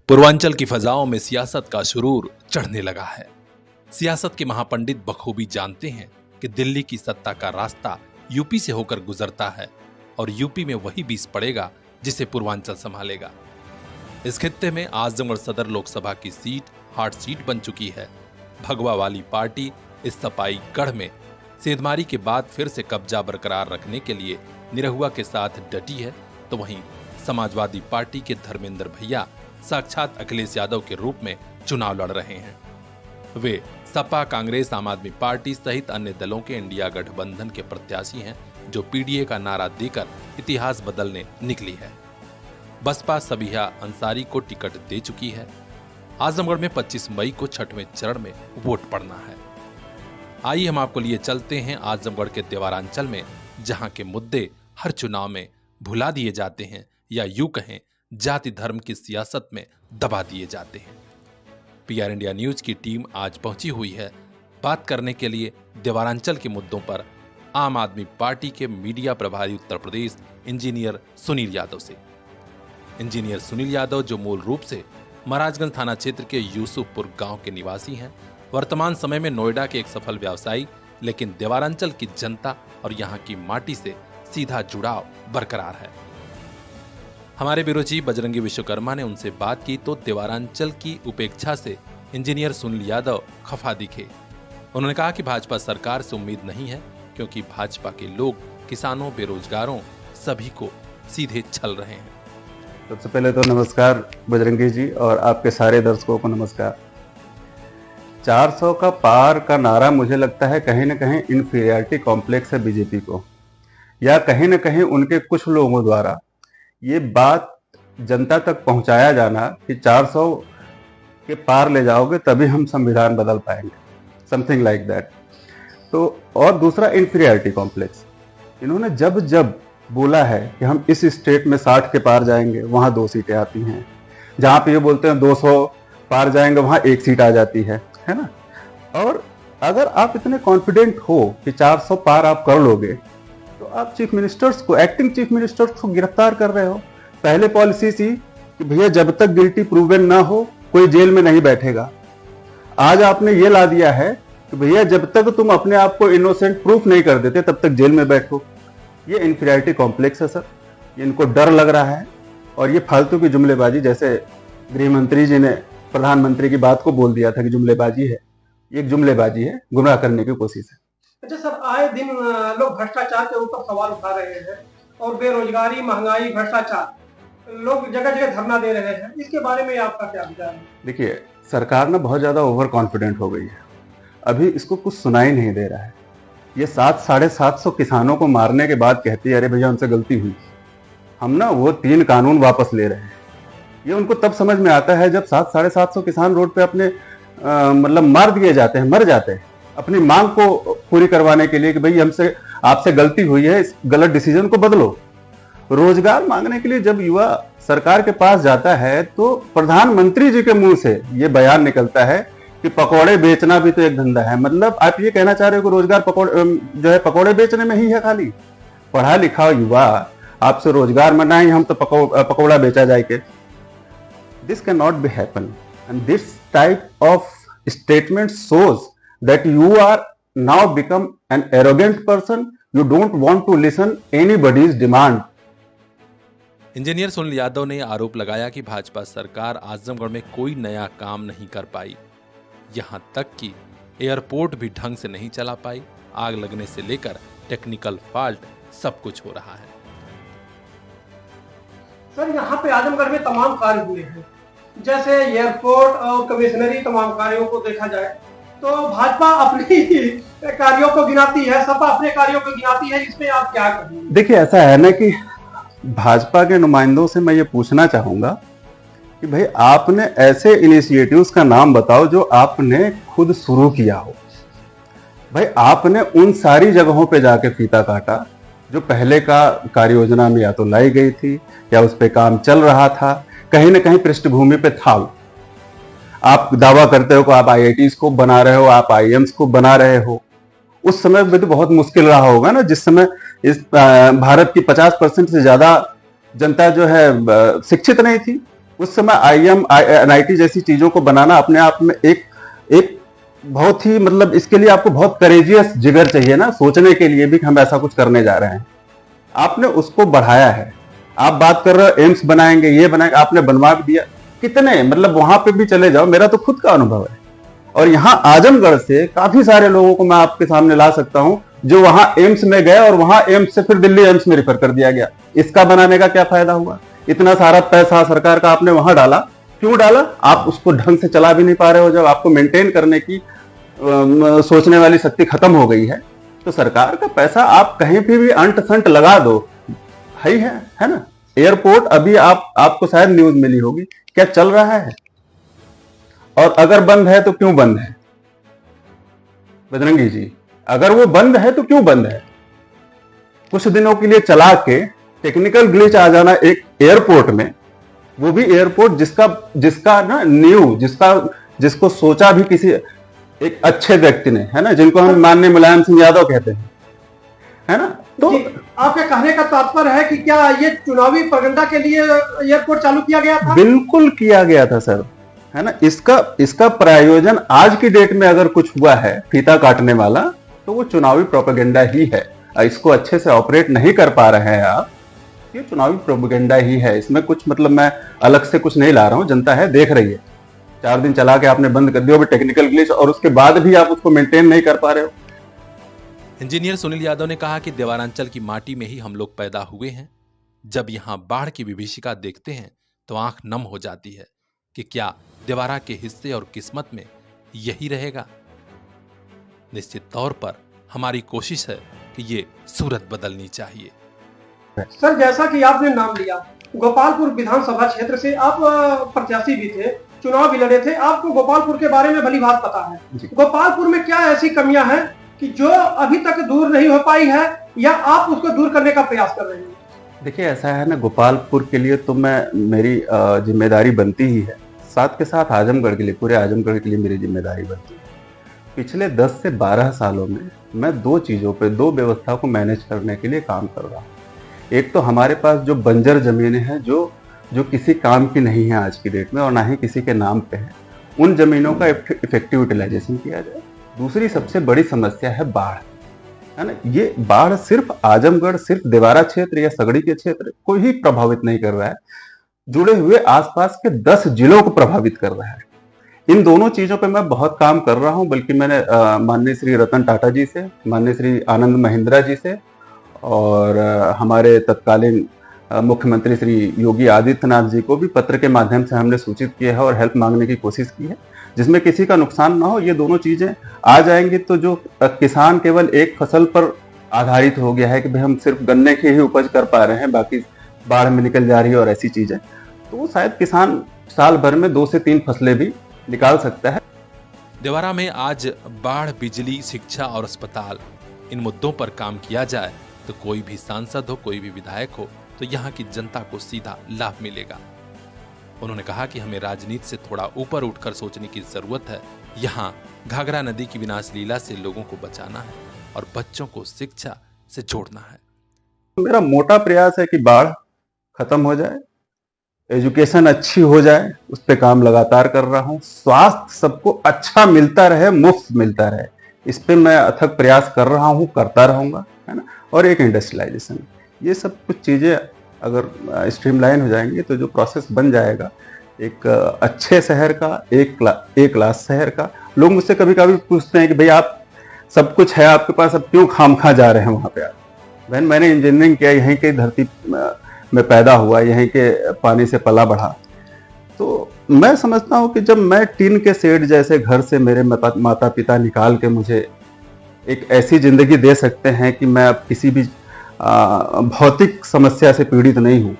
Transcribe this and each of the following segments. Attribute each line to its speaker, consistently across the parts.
Speaker 1: पूर्वांचल की फजाओं में सियासत का शुरूर चढ़ने लगा है। सियासत के महापंडित बखूबी जानते हैं कि दिल्ली की सत्ता का रास्ता यूपी से होकर गुजरता है और यूपी में वही बीस पड़ेगा जिसे पूर्वांचल संभालेगा। इस खित्ते में आजमगढ़ सदर लोकसभा की सीट हार्ट सीट बन चुकी है। भगवा वाली पार्टी इस सपाई गढ़ में सेंधमारी के बाद फिर से कब्जा बरकरार रखने के लिए निरहुआ के साथ डटी है, तो वहीं समाजवादी पार्टी के धर्मेंद्र भैया साक्षात अखिलेश यादव के रूप में चुनाव लड़ रहे हैं। वे सपा, कांग्रेस, आम आदमी पार्टी सहित अन्य दलों के इंडिया गठबंधन के प्रत्याशी हैं, जो पीडीए का नारा देकर इतिहास बदलने निकली है। बसपा सबिहा अंसारी को टिकट दे चुकी है। आजमगढ़ में 25 मई को छठवें चरण में वोट पड़ना है। आइए हम आपको लिए चलते हैं आजमगढ़ के देवारांचल में, जहां के मुद्दे हर चुनाव में भुला दिए जाते हैं या यूं कहें जाति धर्म की सियासत में दबा दिए जाते हैं। पीआर इंडिया न्यूज की टीम आज पहुंची हुई है बात करने के लिए देवारांचल के मुद्दों पर आम आदमी पार्टी के मीडिया प्रभारी उत्तर प्रदेश इंजीनियर सुनील यादव से। इंजीनियर सुनील यादव, जो मूल रूप से महाराजगंज थाना क्षेत्र के यूसुफपुर गांव के निवासी हैं, वर्तमान समय में नोएडा के एक सफल व्यवसायी, लेकिन देवारांचल की जनता और यहां की माटी से सीधा जुड़ाव बरकरार है। हमारे ब्यूरो चीफ बजरंगी विश्वकर्मा ने उनसे बात की तो देवारांचल की उपेक्षा से इंजीनियर सुनील यादव खफा दिखे। उन्होंने कहा कि भाजपा सरकार से उम्मीद नहीं है, क्योंकि भाजपा के लोग किसानों, बेरोजगारों सभी को सीधे छल रहे हैं।
Speaker 2: सबसे पहले तो नमस्कार बजरंगी जी, और आपके सारे दर्शकों को नमस्कार। 400 का पार का नारा मुझे लगता है कहीं ना कहीं इन्फीरियरिटी कॉम्प्लेक्स है बीजेपी को, या कहीं ना कहीं उनके कुछ लोगों द्वारा ये बात जनता तक पहुंचाया जाना कि 400 के पार ले जाओगे तभी हम संविधान बदल पाएंगे, समथिंग लाइक दैट। तो और दूसरा इन्फीरियरिटी कॉम्प्लेक्स, इन्होंने जब जब बोला है कि हम इस स्टेट में 60 के पार जाएंगे, वहां 2 सीटें आती हैं। जहां पे ये बोलते हैं 200 पार जाएंगे, वहां 1 सीट आ जाती है ना। और अगर आप इतने कॉन्फिडेंट हो कि 400 पार आप कर लोगे, तो आप चीफ मिनिस्टर्स को, एक्टिंग चीफ मिनिस्टर्स को गिरफ्तार कर रहे हो। पहले पॉलिसी थी कि भैया जब तक गिल्टी प्रूवन ना हो कोई जेल में नहीं बैठेगा। आज आपने ये ला दिया है कि भैया जब तक तुम अपने आप को इनोसेंट प्रूफ नहीं कर देते तब तक जेल में बैठो। ये इन्फीरियरिटी कॉम्प्लेक्स है सर, इनको डर लग रहा है, और ये फालतू की जुमलेबाजी, जैसे गृह मंत्री जी ने प्रधानमंत्री की बात को बोल दिया था कि जुमलेबाजी है, ये एक जुमलेबाजी है, गुमराह करने की कोशिश है।
Speaker 3: अच्छा सर, आए दिन लोग भ्रष्टाचार के ऊपर सवाल उठा रहे हैं और बेरोजगारी, महंगाई, भ्रष्टाचार, लोग जगह जगह धरना दे रहे हैं। इसके बारे में आपका क्या विचार है?
Speaker 2: देखिए, सरकार ना बहुत ज्यादा ओवर कॉन्फिडेंट हो गई है, अभी इसको कुछ सुनाई नहीं दे रहा है। ये 700-750 किसानों को मारने के बाद कहती है अरे भैया हमसे गलती हुई, हम ना वो 3 कानून वापस ले रहे हैं। ये उनको तब समझ में आता है जब 700-750 किसान रोड पे अपने मतलब मार दिए जाते हैं, मर जाते हैं, अपनी मांग को पूरी करवाने के लिए कि भाई हमसे, आपसे गलती हुई है, इस गलत डिसीजन को बदलो। रोजगार मांगने के लिए जब युवा सरकार के पास जाता है तो प्रधानमंत्री जी के मुंह से ये बयान निकलता है कि पकौड़े बेचना भी तो एक धंधा है। मतलब आप ये कहना चाह रहे हो कि रोजगार पकौड़े बेचने में ही है खाली? पढ़ा लिखा युवा आपसे रोजगार मनाए, हम तो पकौड़ा बेचा जाए के। This can not be happen, and this type of statement shows that you are now become an arrogant person. You don't want to listen anybody's demand.
Speaker 1: Engineer Sunil Yadav ने आरोप लगाया कि भाजपा सरकार आजमगढ़ में कोई नया काम नहीं कर पाई, यहां तक कि एयरपोर्ट भी ढंग से नहीं चला पाई। आग लगने से लेकर टेक्निकल फॉल्ट सब कुछ हो रहा है।
Speaker 3: सर, यहाँ पे आजमगढ़ में तमाम कार्य हुए हैं, जैसे एयरपोर्ट और कमिश्नरी, तमाम कार्यों को देखा जाए तो भाजपा अपने कार्यों को गिनाती है, सपा अपने कार्यों को गिनाती है। इसमें आप क्या कहेंगे?
Speaker 2: देखिए, ऐसा है ना कि भाजपा के नुमाइंदों से मैं ये पूछना चाहूंगा कि भाई आपने ऐसे इनिशिएटिव्स का नाम बताओ जो आपने खुद शुरू किया हो। भाई आपने उन सारी जगहों पे जाके फीता काटा जो पहले का कार्य योजना में या तो लाई गई थी या उस पे काम चल रहा था, कहीं ना कहीं पृष्ठभूमि पे था। आप दावा करते हो कि आप IITs को बना रहे हो, आप IIMs को बना रहे हो। उस समय में तो बहुत मुश्किल रहा होगा ना, जिस समय इस भारत की 50% से ज्यादा जनता जो है शिक्षित नहीं थी। उस समय IIM NIT जैसी चीजों को बनाना अपने आप में एक बहुत ही मतलब इसके लिए आपको बहुत करेजियस जिगर चाहिए ना, सोचने के लिए भी कि हम ऐसा कुछ करने जा रहे हैं। आपने उसको बढ़ाया है। आप बात कर रहे हो एम्स बनाएंगे, ये बनाएंगे, आपने बनवा भी दिया। कितने मतलब वहां पे भी चले जाओ, मेरा तो खुद का अनुभव है। और यहाँ आजमगढ़ से काफी सारे लोगों को मैं आपके सामने ला सकता हूं जो वहां एम्स में गए और वहां एम्स से फिर दिल्ली एम्स में रेफर कर दिया गया। इसका बनाने का क्या फायदा हुआ? इतना सारा पैसा सरकार का आपने वहां डाला, क्यों डाला? आप उसको ढंग से चला भी नहीं पा रहे हो। जब आपको मेंटेन करने की सोचने वाली शक्ति खत्म हो गई है तो सरकार का पैसा आप कहीं पे भी अंट संट लगा दो, है ना। एयरपोर्ट अभी आपको शायद न्यूज मिली होगी, क्या चल रहा है? और अगर बंद है तो क्यों बंद है बजरंगी जी? अगर वो बंद है तो क्यों बंद है? कुछ दिनों के लिए चला के टेक्निकल ग्लिच आ जाना एक एयरपोर्ट में, वो भी एयरपोर्ट जिसका ना जिसको सोचा भी किसी एक अच्छे व्यक्ति ने, है ना, जिनको हम माननीय मुलायम सिंह यादव कहते हैं, है ना। तो
Speaker 3: आपके कहने का तात्पर्य है कि क्या ये चुनावी प्रोपेगेंडा के लिए एयरपोर्ट चालू किया गया था?
Speaker 2: बिल्कुल किया गया था सर, है ना। इसका प्रायोजन आज की डेट में अगर कुछ हुआ है फीता काटने वाला, तो वो चुनावी प्रोपेगेंडा ही है। इसको अच्छे से ऑपरेट नहीं कर पा रहे हैं आप, ये चुनावी प्रोपेगेंडा ही है। इसमें कुछ मतलब मैं अलग से कुछ नहीं ला रहा हूं, जनता है देख रही है। 4 दिन चला के आपने बंद कर दिया, वो भी टेक्निकल ग्लिच, और उसके बाद भी आप उसको मेंटेन नहीं कर पा रहे हो।
Speaker 1: इंजीनियर सुनील यादव ने कहा कि देवारांचल की माटी में ही हम लोग पैदा हुए हैं। जब यहाँ बाढ़ की विभीषिका देखते हैं तो आंख नम हो जाती है कि क्या देवारा के हिस्से और किस्मत में यही रहेगा। निश्चित तौर पर हमारी कोशिश है कि ये सूरत बदलनी चाहिए।
Speaker 3: सर, जैसा कि आपने नाम लिया, गोपालपुर विधानसभा क्षेत्र से आप प्रत्याशी भी थे, चुनाव भी लड़े थे, आपको गोपालपुर के बारे में भली भांति पता है। गोपालपुर में क्या ऐसी कमियां हैं कि जो अभी तक दूर नहीं हो पाई है, या आप उसको दूर करने का प्रयास कर रहे हैं?
Speaker 2: देखिए, ऐसा है ना, गोपालपुर के लिए तो मेरी जिम्मेदारी बनती ही है, साथ के साथ आजमगढ़ के लिए, पूरे आजमगढ़ के लिए मेरी जिम्मेदारी बनती है। पिछले 10 से 12 सालों में मैं 2 चीजों पे, 2 व्यवस्था को मैनेज करने के लिए काम कर रहा हूँ। एक तो हमारे पास जो बंजर जमीनें हैं जो किसी काम की नहीं है आज की डेट में, और ना ही किसी के नाम पे है, उन जमीनों का इफेक्टिव यूटिलाइजेशन किया जाए। दूसरी सबसे बड़ी समस्या है बाढ़, है ना। ये बाढ़ सिर्फ आजमगढ़, सिर्फ देवारा क्षेत्र या सगड़ी के क्षेत्र को ही प्रभावित नहीं कर रहा है, जुड़े हुए आसपास के 10 जिलों को प्रभावित कर रहा है। इन दोनों चीजों पे मैं बहुत काम कर रहा हूं, बल्कि मैंने माननीय श्री रतन टाटा जी से, माननीय श्री आनंद महिंद्रा जी से, और हमारे तत्कालीन मुख्यमंत्री श्री योगी आदित्यनाथ जी को भी पत्र के माध्यम से हमने सूचित किया है और हेल्प मांगने की कोशिश की है, जिसमें किसी का नुकसान ना हो। ये दोनों चीजें आ जाएंगी तो जो किसान केवल एक फसल पर आधारित हो गया है कि भाई हम सिर्फ गन्ने की ही उपज कर पा रहे हैं, बाकी बाढ़ में निकल जा रही है और ऐसी चीजें, तो वो शायद किसान साल भर में 2 से 3 फसलें भी निकाल सकता है।
Speaker 1: देवारा में आज बाढ़, बिजली, शिक्षा और अस्पताल, इन मुद्दों पर काम किया जाए तो कोई भी सांसद हो, कोई भी विधायक हो, तो यहाँ की जनता को सीधा लाभ मिलेगा। उन्होंने कहा कि हमें राजनीति से थोड़ा ऊपर उठकर सोचने की जरूरत है। यहाँ घाघरा नदी की विनाश लीला से लोगों को बचाना है और बच्चों को शिक्षा से जोड़ना है।
Speaker 2: मेरा मोटा प्रयास है कि बाढ़ खत्म हो जाए, एजुकेशन अच्छी हो जाए, उस पर काम लगातार कर रहा हूँ। स्वास्थ्य सबको अच्छा मिलता रहे, मुफ्त मिलता रहे, इस पे मैं अथक प्रयास कर रहा हूँ, करता रहूंगा, है ना। और एक इंडस्ट्रियलाइजेशन, ये सब कुछ चीजें अगर स्ट्रीमलाइन हो जाएंगी तो जो प्रोसेस बन जाएगा एक अच्छे शहर का, एक क्लास शहर का। लोग मुझसे कभी कभी पूछते हैं कि भाई आप सब कुछ है आपके पास, अब क्यों खामखा जा रहे हैं वहां पे आप? बहन, मैंने इंजीनियरिंग किया, यहीं की धरती में पैदा हुआ, यहीं के पानी से पला बढ़ा, तो मैं समझता हूँ कि जब मैं टीन के शेड जैसे घर से मेरे माता पिता निकाल के मुझे एक ऐसी जिंदगी दे सकते हैं कि मैं अब किसी भी भौतिक समस्या से पीड़ित नहीं हूं,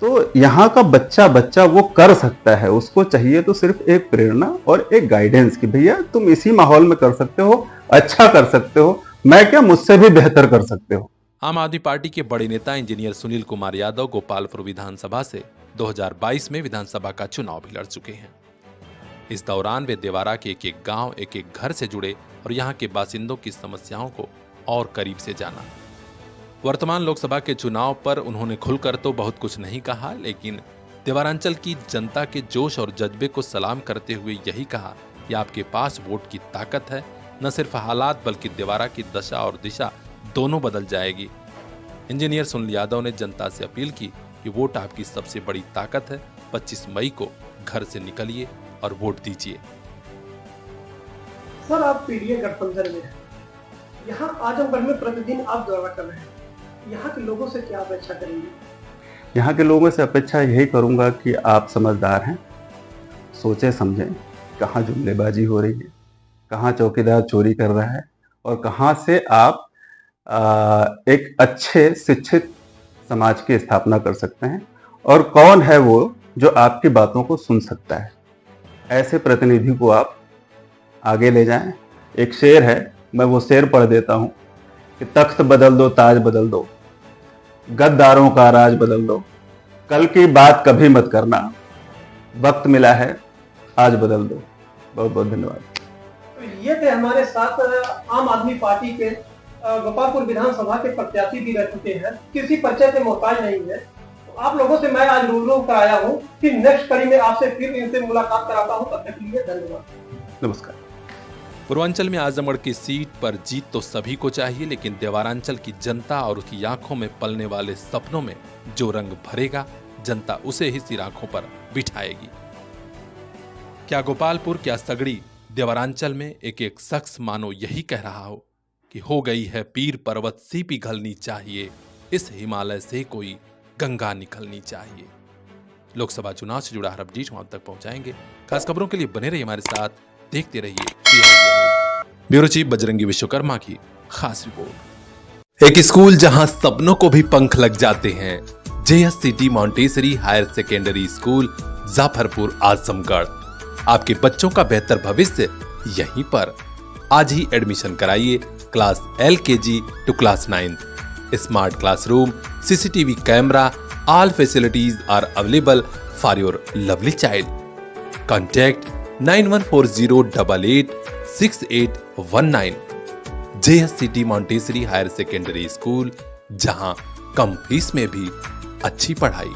Speaker 2: तो यहाँ का बच्चा वो कर सकता है। उसको चाहिए तो सिर्फ एक प्रेरणा और एक गाइडेंस कि भैया तुम इसी माहौल में कर सकते हो, अच्छा कर सकते हो, मैं क्या, मुझसे भी बेहतर कर सकते हो।
Speaker 1: आम आदमी पार्टी के बड़े नेता इंजीनियर सुनील कुमार यादव गोपालपुर विधानसभा से 2022 में विधानसभा का चुनाव भी लड़ चुके हैं। इस दौरान वे देवारा के एक एक गांव, एक एक घर से जुड़े और यहाँ के बासिंदों की समस्याओं को और करीब से जाना। वर्तमान लोकसभा के चुनाव पर उन्होंने खुलकर तो बहुत कुछ नहीं कहा, लेकिन देवारांचल की जनता के जोश और जज्बे को सलाम करते हुए यही कहा कि आपके पास वोट की ताकत है। न सिर्फ हालात बल्कि देवारा की दशा और दिशा दोनों बदल जाएगी। इंजीनियर सुनील यादव ने जनता से अपील की कि वोट आपकी सबसे बड़ी ताकत है। 25 मई को घर से निकलिए और वोट दीजिए।
Speaker 3: सर, आप पीडीए गठबंधन में हैं। यहाँ आजमगढ़ में प्रतिदिन आप दौरा कर रहे हैं, यहाँ के लोगों से क्या अपेक्षा करेंगे?
Speaker 2: यहाँ के लोगों से अपेक्षा यही करूँगा कि आप समझदार हैं, सोचें समझें कहाँ जुमलेबाजी हो रही है, कहाँ चौकीदार चोरी कर रहा है और कहाँ से आप एक अच्छे शिक्षित समाज की स्थापना कर सकते हैं और कौन है वो जो आपकी बातों को सुन सकता है। ऐसे प्रतिनिधि को आप आगे ले जाएं। एक शेर है, मैं वो शेर पढ़ देता हूँ कि तख्त बदल दो ताज बदल दो, गद्दारों का राज बदल दो, कल की बात कभी मत करना, वक्त मिला है आज बदल दो। बहुत बहुत धन्यवाद।
Speaker 3: ये थे हमारे साथ आम आदमी पार्टी के गोपालपुर विधानसभा के प्रत्याशी भी रह चुके हैं, किसी परिचय के मोहताज नहीं है। तो आप लोगों से मैं आज रूबरू कराया हूँ कि नेक्स्ट कड़ी में आपसे फिर इनसे मुलाकात कराता हूँ। तब तक के लिए धन्यवाद।
Speaker 2: नमस्कार।
Speaker 1: पूर्वांचल में आजमगढ़ की सीट पर जीत तो सभी को चाहिए, लेकिन देवारांचल की जनता और उसकी आंखों में पलने वाले सपनों में जो रंग भरेगा, जनता उसे ही सिर आंखों पर बिठाएगी। क्या गोपालपुर, क्या सगड़ी, देवारांचल में एक एक शख्स मानो यही कह रहा हो कि हो गई है पीर पर्वत सी पिघलनी चाहिए, इस हिमालय से कोई गंगा निकलनी चाहिए। लोकसभा चुनाव से जुड़ा हर अपडेट हम तक पहुंचाएंगे। खास खबरों के लिए बने रहिए हमारे साथ, देखते रहिए। ब्यूरो चीफ बजरंगी विश्वकर्मा की खास रिपोर्ट। एक स्कूल जहां सपनों को भी पंख लग जाते हैं, JSCT Montessori higher secondary school, Jafarpur, Azamgarh. आपके बच्चों का बेहतर भविष्य यहीं पर। आज ही एडमिशन कराइए class LKG to class 9। Smart classroom, CCTV camera, all facilities are available for your lovely child. Contact 9140886819। JSCT Montessori higher secondary school, जहां कम फीस में भी अच्छी पढ़ाई।